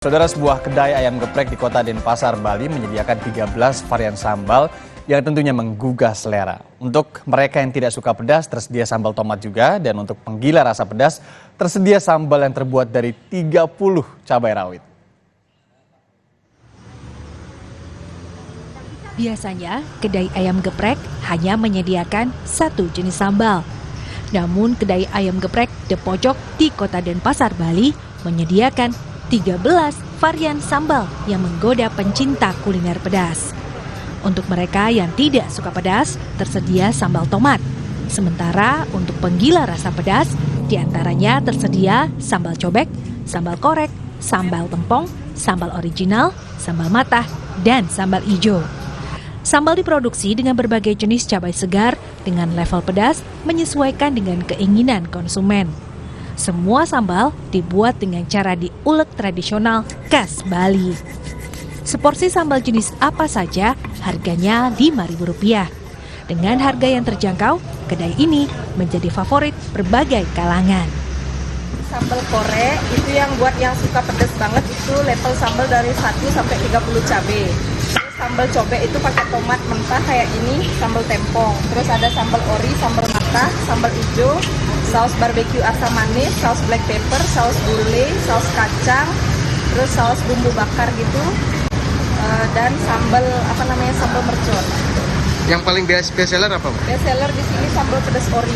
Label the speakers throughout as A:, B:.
A: Saudara, sebuah kedai ayam geprek di kota Denpasar, Bali menyediakan 13 varian sambal yang tentunya menggugah selera. Untuk mereka yang tidak suka pedas, tersedia sambal tomat juga. Dan untuk penggila rasa pedas, tersedia sambal yang terbuat dari 30 cabai rawit.
B: Biasanya, kedai ayam geprek hanya menyediakan satu jenis sambal. Namun, kedai ayam geprek The Pojok di kota Denpasar, Bali menyediakan 13 varian sambal yang menggoda pencinta kuliner pedas. Untuk mereka yang tidak suka pedas, tersedia sambal tomat. Sementara untuk penggila rasa pedas, diantaranya tersedia sambal cobek, sambal korek, sambal tempong, sambal original, sambal matah, dan sambal ijo. Sambal diproduksi dengan berbagai jenis cabai segar dengan level pedas menyesuaikan dengan keinginan konsumen. Semua sambal dibuat dengan cara diulek tradisional khas Bali. Seporsi sambal jenis apa saja harganya Rp5.000. Dengan harga yang terjangkau, kedai ini menjadi favorit berbagai kalangan.
C: Sambal korek itu yang buat yang suka pedas banget, itu level sambal dari 1 sampai 30 cabai. Terus sambal cobek itu pakai tomat mentah kayak ini, sambal tempong. Terus ada sambal ori, sambal matah, sambal hijau, saus barbeque asam manis, saus black pepper, saus gulai, saus kacang, terus saus bumbu bakar gitu, dan sambal sambal mercon.
D: Yang paling best seller apa?
C: Best seller di sini sambal pedas ori.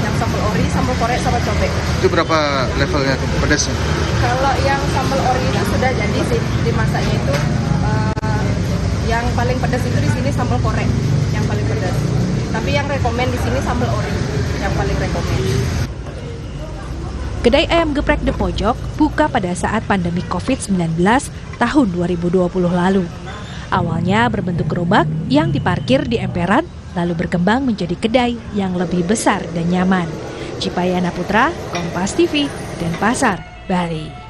C: Yang sambal ori, sambal korek, sambal cobek.
D: Itu berapa levelnya pedasnya?
C: Kalau yang sambal ori itu sudah jadi sih dimasaknya itu, yang paling pedas itu di sini sambal korek yang paling pedas. Tapi yang rekomen di sini sambal ori yang paling rekomen.
B: Kedai ayam geprek The Pojok buka pada saat pandemi COVID-19 tahun 2020 lalu. Awalnya berbentuk gerobak yang diparkir di emperan, lalu berkembang menjadi kedai yang lebih besar dan nyaman. Cipayana Putra, Kompas TV, Denpasar, Bali.